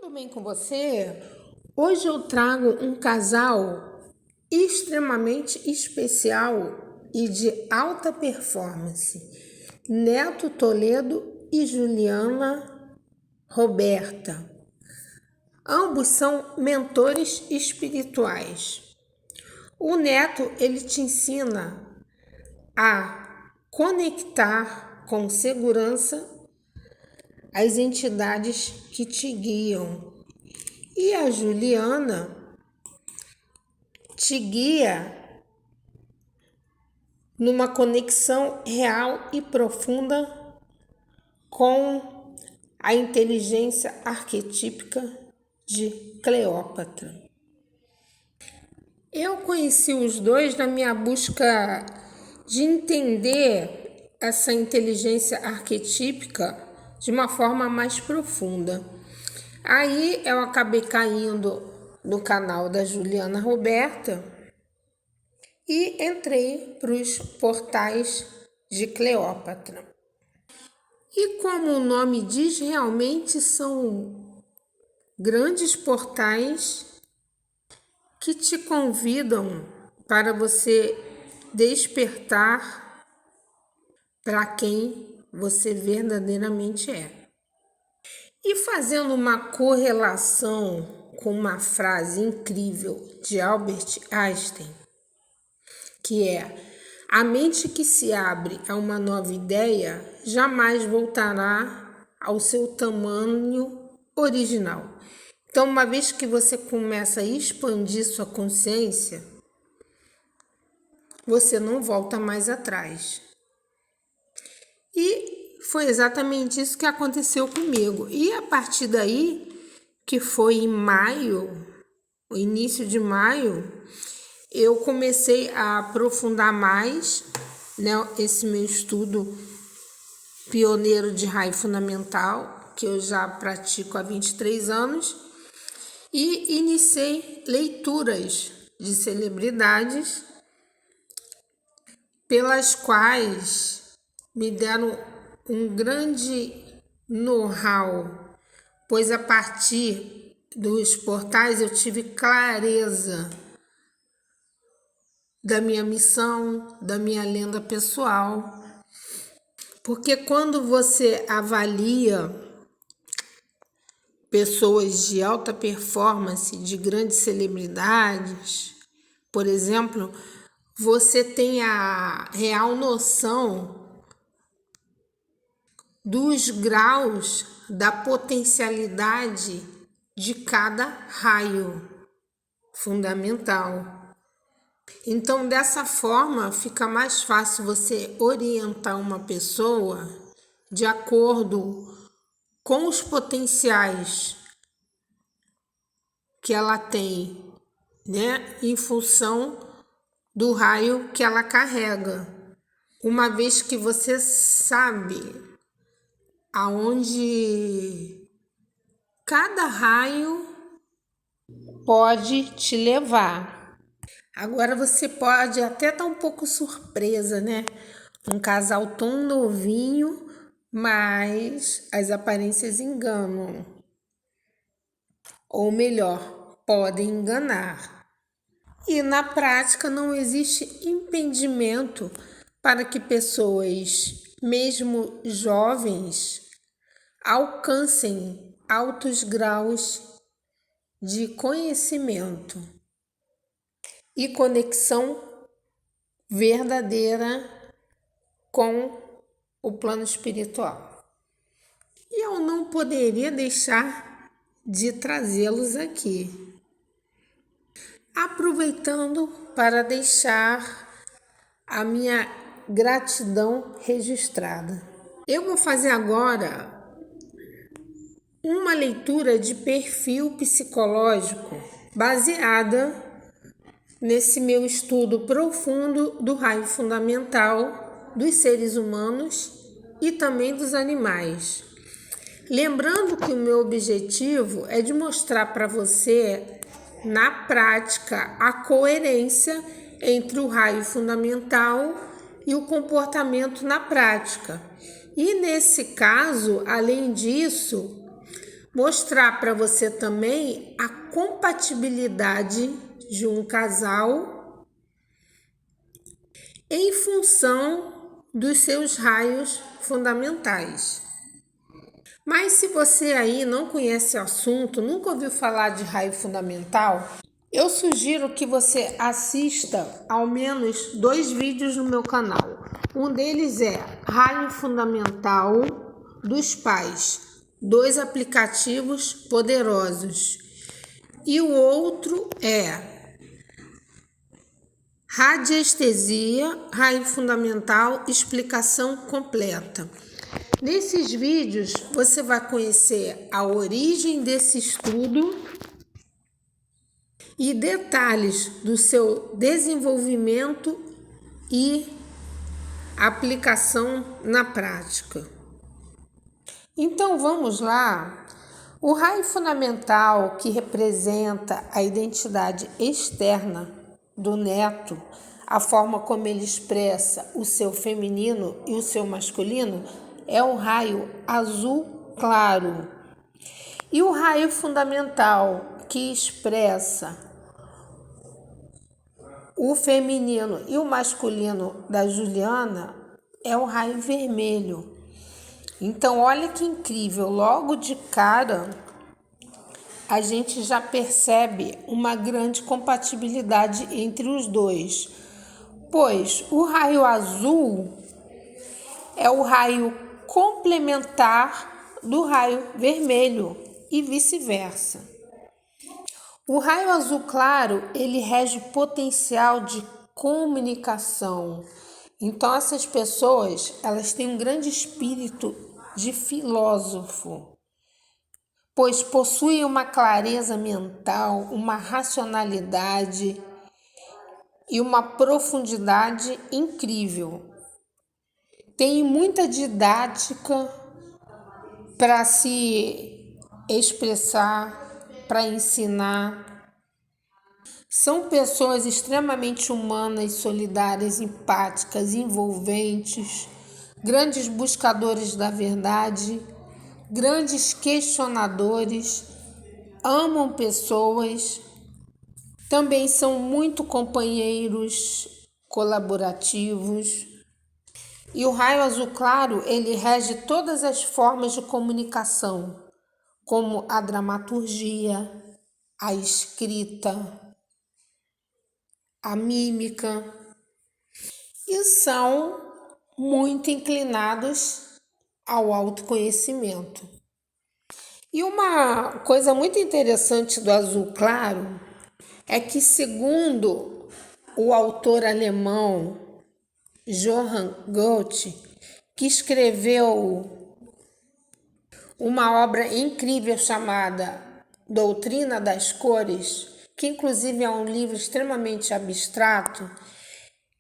Tudo bem com você? Hoje eu trago um casal extremamente especial e de alta performance. Neto Toledo e Juliana Roberta. Ambos são mentores espirituais. O Neto, ele te ensina a conectar com segurança as entidades que te guiam. E a Juliana te guia numa conexão real e profunda com a inteligência arquetípica de Cleópatra. Eu conheci os dois na minha busca de entender essa inteligência arquetípica de uma forma mais profunda. Aí eu acabei caindo no canal da Juliana Roberta e entrei para os portais de Cleópatra. E como o nome diz, realmente são grandes portais que te convidam para você despertar para quem você verdadeiramente é. E fazendo uma correlação com uma frase incrível de Albert Einstein, que é: a mente que se abre a uma nova ideia jamais voltará ao seu tamanho original. Então, uma vez que você começa a expandir sua consciência, você não volta mais atrás. E foi exatamente isso que aconteceu comigo. E a partir daí, que foi em maio, o início de maio, eu comecei a aprofundar mais, né, esse meu estudo pioneiro de raio fundamental, que eu já pratico há 23 anos, e iniciei leituras de celebridades pelas quais me deram um grande know-how, pois a partir dos portais eu tive clareza da minha missão, da minha lenda pessoal. Porque quando você avalia pessoas de alta performance, de grandes celebridades, por exemplo, você tem a real noção dos graus da potencialidade de cada raio fundamental. Então, dessa forma, fica mais fácil você orientar uma pessoa de acordo com os potenciais que ela tem, né, em função do raio que ela carrega. Uma vez que você sabe aonde cada raio pode te levar. Agora você pode até estar um pouco surpresa, né? Um casal tão novinho, mas as aparências enganam. Ou melhor, podem enganar. E na prática não existe impedimento para que pessoas, mesmo jovens, alcancem altos graus de conhecimento e conexão verdadeira com o plano espiritual. E eu não poderia deixar de trazê-los aqui, aproveitando para deixar a minha gratidão registrada. Eu vou fazer agora uma leitura de perfil psicológico baseada nesse meu estudo profundo do raio fundamental dos seres humanos e também dos animais. Lembrando que o meu objetivo é de mostrar para você, na prática, a coerência entre o raio fundamental e o comportamento na prática. E nesse caso, além disso, mostrar para você também a compatibilidade de um casal em função dos seus raios fundamentais. Mas se você aí não conhece o assunto, nunca ouviu falar de raio fundamental, eu sugiro que você assista ao menos 2 vídeos no meu canal. Um deles é Raio Fundamental dos Pais, 2 aplicativos poderosos. E o outro é Radiestesia, Raio Fundamental, explicação completa. Nesses vídeos você vai conhecer a origem desse estudo e detalhes do seu desenvolvimento e aplicação na prática. Então vamos lá. O raio fundamental, que representa a identidade externa do neto, a forma como ele expressa o seu feminino e o seu masculino, é o raio azul claro. E o raio fundamental, que expressa o feminino e o masculino da Juliana, é o raio vermelho. Então, olha que incrível, logo de cara a gente já percebe uma grande compatibilidade entre os dois, pois o raio azul é o raio complementar do raio vermelho e vice-versa. O raio azul claro, ele rege o potencial de comunicação. Então, essas pessoas, elas têm um grande espírito de filósofo, pois possuem uma clareza mental, uma racionalidade e uma profundidade incrível. Tem muita didática para se expressar, para ensinar. São pessoas extremamente humanas, solidárias, empáticas, envolventes, grandes buscadores da verdade, grandes questionadores, amam pessoas, também são muito companheiros, colaborativos. E o raio azul claro, ele rege todas as formas de comunicação, como a dramaturgia, a escrita, a mímica, e são muito inclinados ao autoconhecimento. E uma coisa muito interessante do azul claro é que, segundo o autor alemão Johann Goethe, que escreveu uma obra incrível chamada Doutrina das Cores, que inclusive é um livro extremamente abstrato,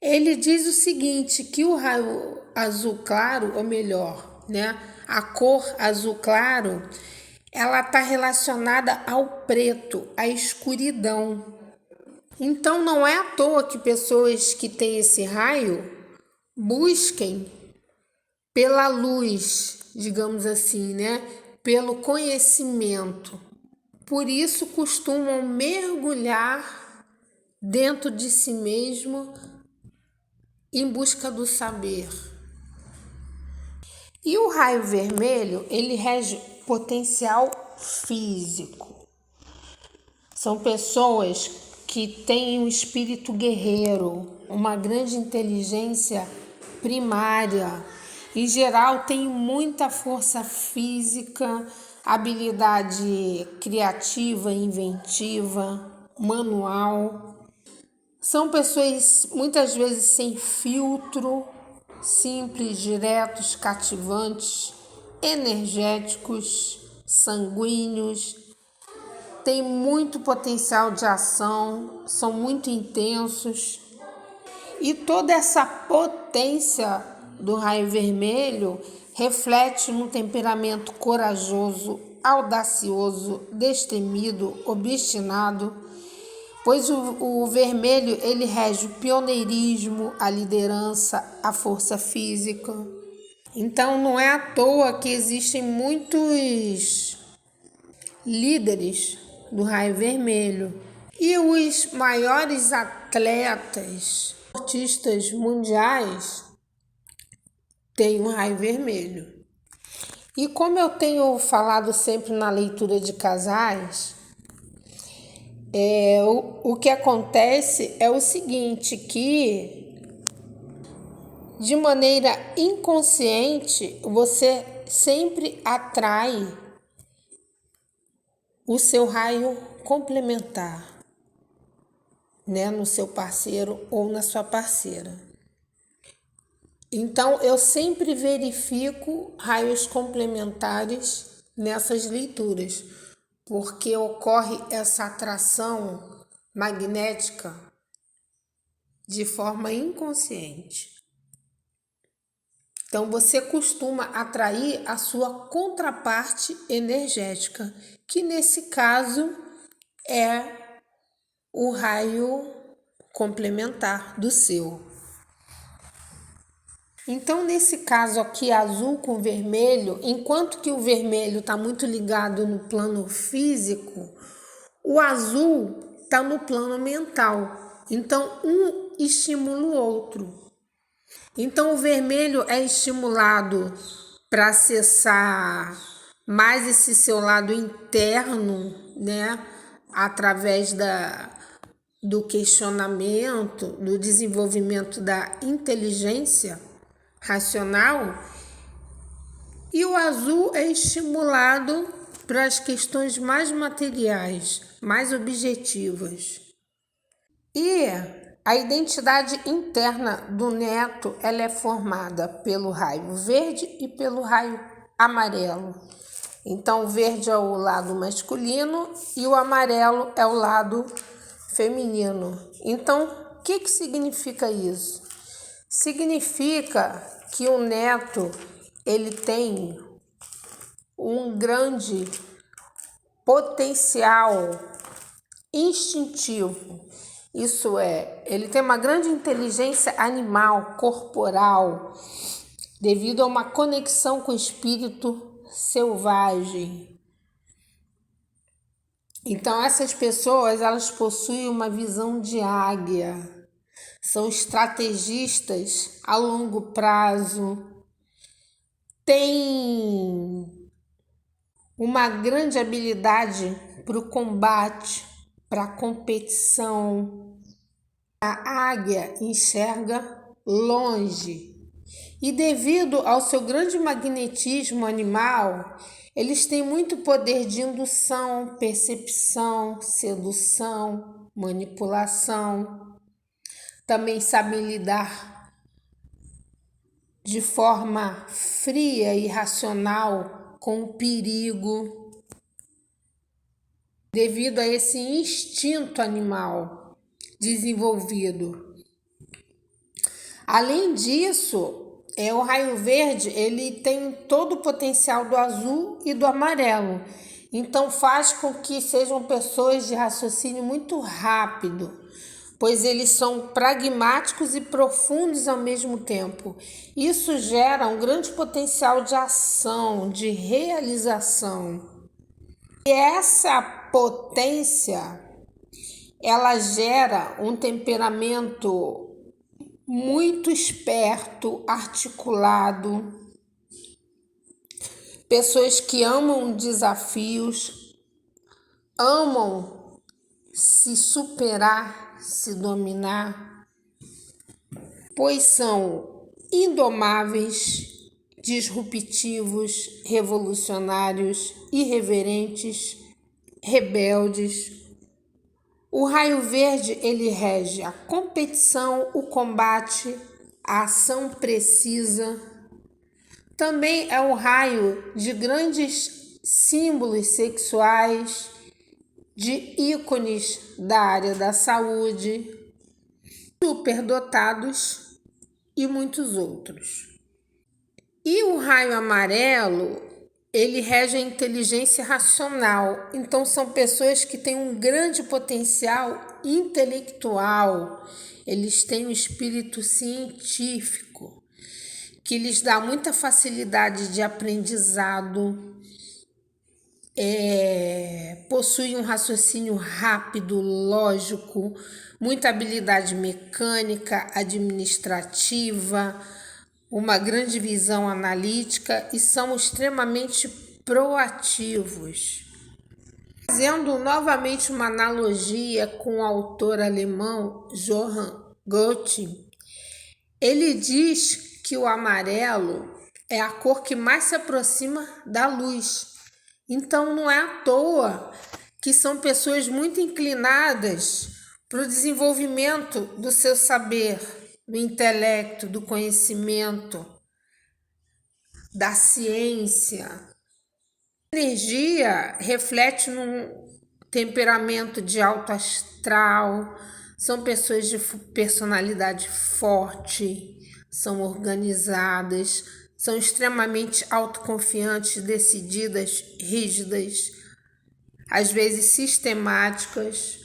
ele diz o seguinte, que o raio azul claro, ou melhor, a cor azul claro, ela está relacionada ao preto, à escuridão. Então não é à toa que pessoas que têm esse raio busquem pela luz, digamos assim, pelo conhecimento. Por isso costumam mergulhar dentro de si mesmo em busca do saber. E o raio vermelho, ele rege potencial físico. São pessoas que têm um espírito guerreiro, uma grande inteligência primária. Em geral, tem muita força física, habilidade criativa, inventiva, manual. São pessoas muitas vezes sem filtro, simples, diretos, cativantes, energéticos, sanguíneos, têm muito potencial de ação, são muito intensos. E toda essa potência do raio vermelho reflete num temperamento corajoso, audacioso, destemido, obstinado, pois o vermelho ele rege o pioneirismo, a liderança, a força física. Então não é à toa que existem muitos líderes do raio vermelho. E os maiores atletas, esportistas mundiais, têm o raio vermelho. E como eu tenho falado sempre na leitura de casais, o que acontece é o seguinte, que de maneira inconsciente você sempre atrai o seu raio complementar, né, no seu parceiro ou na sua parceira. Então, eu sempre verifico raios complementares nessas leituras, porque ocorre essa atração magnética de forma inconsciente. Então, você costuma atrair a sua contraparte energética, que nesse caso é o raio complementar do seu. Então, nesse caso aqui, azul com vermelho, enquanto que o vermelho está muito ligado no plano físico, o azul está no plano mental. Então, um estimula o outro. Então, o vermelho é estimulado para acessar mais esse seu lado interno, né? Através do questionamento, do desenvolvimento da inteligência racional, e o azul é estimulado para as questões mais materiais, mais objetivas. E a identidade interna do neto, ela é formada pelo raio verde e pelo raio amarelo. Então, o verde é o lado masculino e o amarelo é o lado feminino. Então, o que significa isso? Significa que o neto, ele tem um grande potencial instintivo. Isso é, ele tem uma grande inteligência animal, corporal, devido a uma conexão com o espírito selvagem. Então, essas pessoas, elas possuem uma visão de águia. São estrategistas a longo prazo, têm uma grande habilidade para o combate, para a competição. A águia enxerga longe e, devido ao seu grande magnetismo animal, eles têm muito poder de indução, percepção, sedução, manipulação. Também sabem lidar de forma fria e racional com o perigo, devido a esse instinto animal desenvolvido. Além disso, o raio verde, ele tem todo o potencial do azul e do amarelo. Então faz com que sejam pessoas de raciocínio muito rápido, pois eles são pragmáticos e profundos ao mesmo tempo. Isso gera um grande potencial de ação, de realização. E essa potência, ela gera um temperamento muito esperto, articulado, pessoas que amam desafios, amam se superar, se dominar, pois são indomáveis, disruptivos, revolucionários, irreverentes, rebeldes. O raio verde, ele rege a competição, o combate, a ação precisa. Também é o raio de grandes símbolos sexuais, de ícones da área da saúde, superdotados e muitos outros. E o raio amarelo, ele rege a inteligência racional. Então, são pessoas que têm um grande potencial intelectual. Eles têm um espírito científico, que lhes dá muita facilidade de aprendizado. possui um raciocínio rápido, lógico, muita habilidade mecânica, administrativa, uma grande visão analítica e são extremamente proativos. Fazendo novamente uma analogia com o autor alemão Johann Goethe, ele diz que o amarelo é a cor que mais se aproxima da luz. Então não é à toa que são pessoas muito inclinadas para o desenvolvimento do seu saber, do intelecto, do conhecimento, da ciência. A energia reflete num temperamento de alto astral, são pessoas de personalidade forte, são organizadas, são extremamente autoconfiantes, decididas, rígidas, às vezes sistemáticas,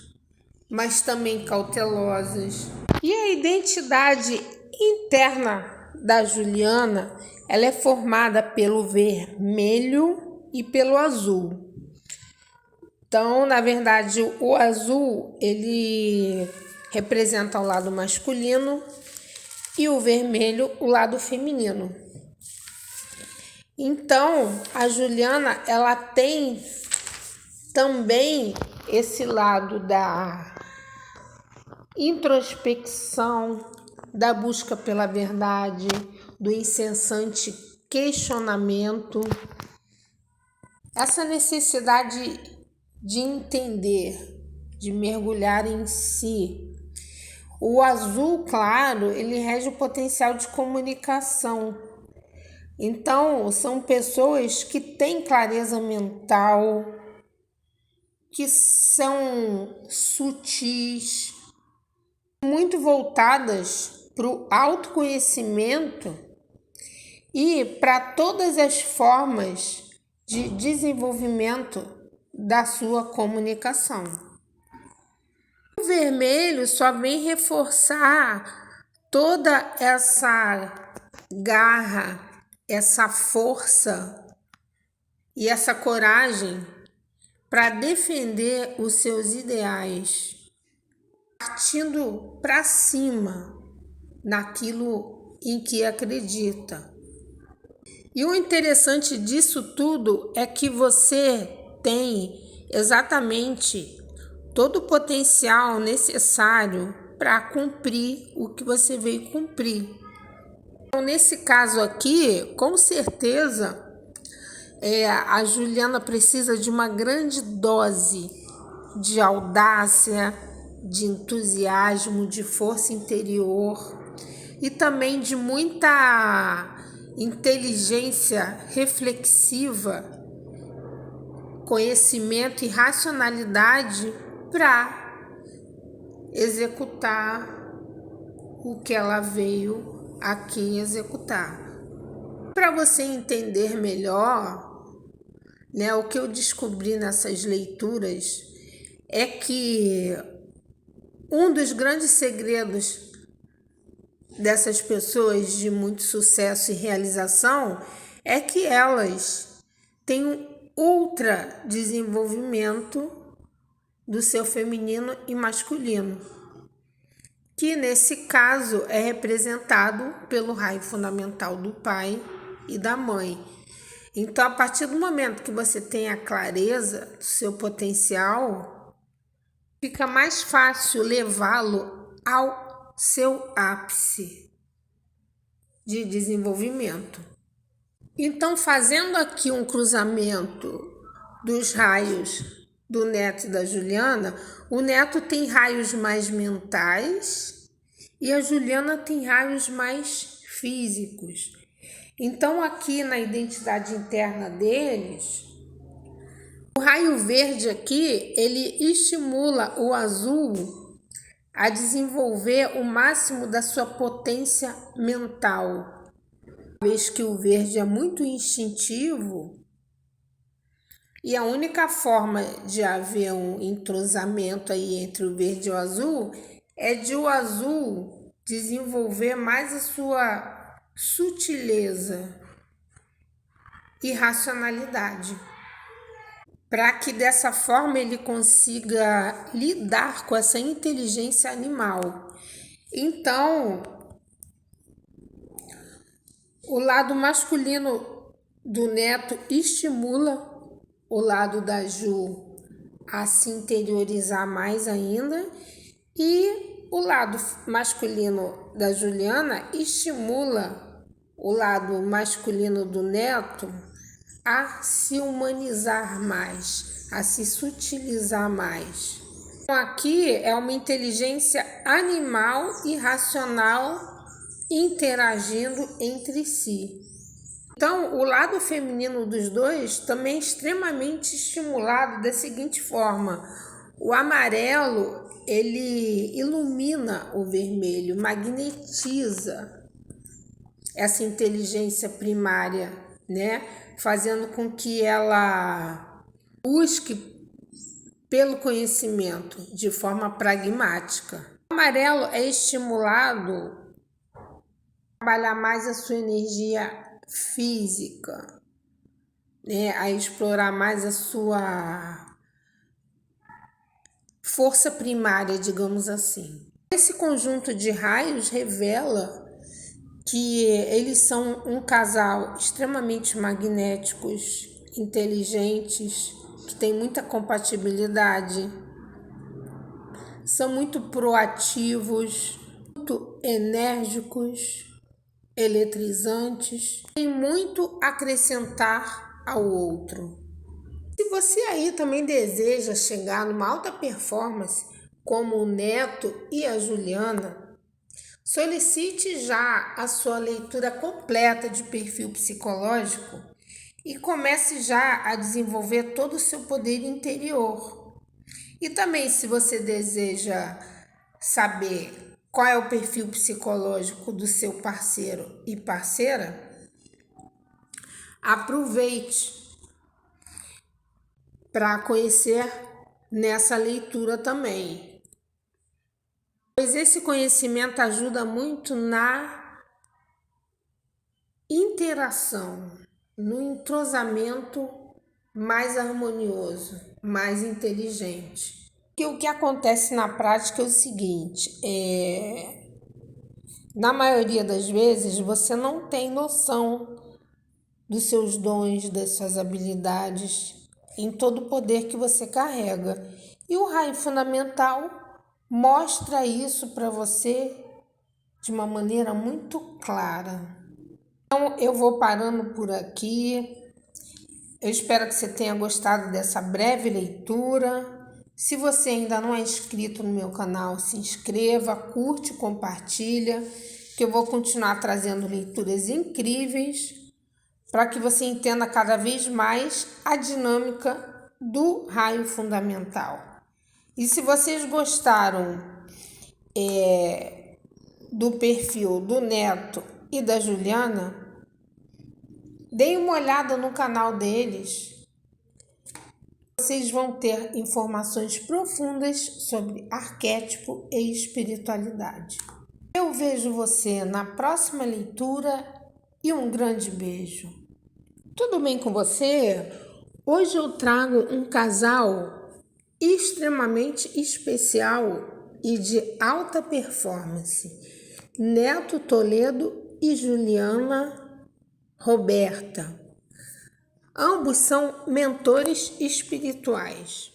mas também cautelosas. E a identidade interna da Juliana, ela é formada pelo vermelho e pelo azul. Então, na verdade, o azul, ele representa o lado masculino e o vermelho, o lado feminino. Então, a Juliana, ela tem também esse lado da introspecção, da busca pela verdade, do incessante questionamento, essa necessidade de entender, de mergulhar em si. O azul claro, ele rege o potencial de comunicação. Então, são pessoas que têm clareza mental, que são sutis, muito voltadas para o autoconhecimento e para todas as formas de desenvolvimento da sua comunicação. O vermelho só vem reforçar toda essa garra, essa força e essa coragem para defender os seus ideais, partindo para cima naquilo em que acredita. E o interessante disso tudo é que você tem exatamente todo o potencial necessário para cumprir o que você veio cumprir. Então, nesse caso aqui, com certeza, a Juliana precisa de uma grande dose de audácia, de entusiasmo, de força interior e também de muita inteligência reflexiva, conhecimento e racionalidade para executar o que ela veio aqui executar. Para você entender melhor, né, o que eu descobri nessas leituras é que um dos grandes segredos dessas pessoas de muito sucesso e realização é que elas têm um ultra desenvolvimento do seu feminino e masculino, que nesse caso é representado pelo raio fundamental do pai e da mãe. Então, a partir do momento que você tem a clareza do seu potencial, fica mais fácil levá-lo ao seu ápice de desenvolvimento. Então, fazendo aqui um cruzamento dos raios do Neto e da Juliana, o Neto tem raios mais mentais e a Juliana tem raios mais físicos. Então, aqui na identidade interna deles, o raio verde aqui, ele estimula o azul a desenvolver o máximo da sua potência mental. Uma vez que o verde é muito instintivo e a única forma de haver um entrosamento aí entre o verde e o azul é de o azul desenvolver mais a sua sutileza e racionalidade. para que dessa forma ele consiga lidar com essa inteligência animal. Então, o lado masculino do neto estimula o lado da Ju a se interiorizar mais ainda, e o lado masculino da Juliana estimula o lado masculino do neto a se humanizar mais, a se sutilizar mais. Então, aqui é uma inteligência animal e racional interagindo entre si. Então, o lado feminino dos dois também é extremamente estimulado da seguinte forma: o amarelo, ele ilumina o vermelho, magnetiza essa inteligência primária, né? Fazendo com que ela busque pelo conhecimento de forma pragmática. O amarelo é estimulado a trabalhar mais a sua energia física, né? A explorar mais a sua força primária, digamos assim. Esse conjunto de raios revela que eles são um casal extremamente magnéticos, inteligentes, que tem muita compatibilidade, são muito proativos, muito enérgicos, eletrizantes, tem muito a acrescentar ao outro. Se você aí também deseja chegar numa alta performance, como o Neto e a Juliana, solicite já a sua leitura completa de perfil psicológico e comece já a desenvolver todo o seu poder interior. E também, se você deseja saber qual é o perfil psicológico do seu parceiro e parceira, aproveite para conhecer nessa leitura também. Pois esse conhecimento ajuda muito na interação, no entrosamento mais harmonioso, mais inteligente. Que o que acontece na prática é o seguinte, na maioria das vezes você não tem noção dos seus dons, das suas habilidades, em todo o poder que você carrega. E o raio fundamental mostra isso para você de uma maneira muito clara. Então, eu vou parando por aqui. Eu espero que você tenha gostado dessa breve leitura. Se você ainda não é inscrito no meu canal, se inscreva, curte, compartilha, que eu vou continuar trazendo leituras incríveis para que você entenda cada vez mais a dinâmica do raio fundamental. E se vocês gostaram do perfil do Neto e da Juliana, deem uma olhada no canal deles. Vocês vão ter informações profundas sobre arquétipo e espiritualidade. Eu vejo você na próxima leitura e um grande beijo. Tudo bem com você? Hoje eu trago um casal extremamente especial e de alta performance. Neto Toledo e Juliana Roberta. Ambos são mentores espirituais.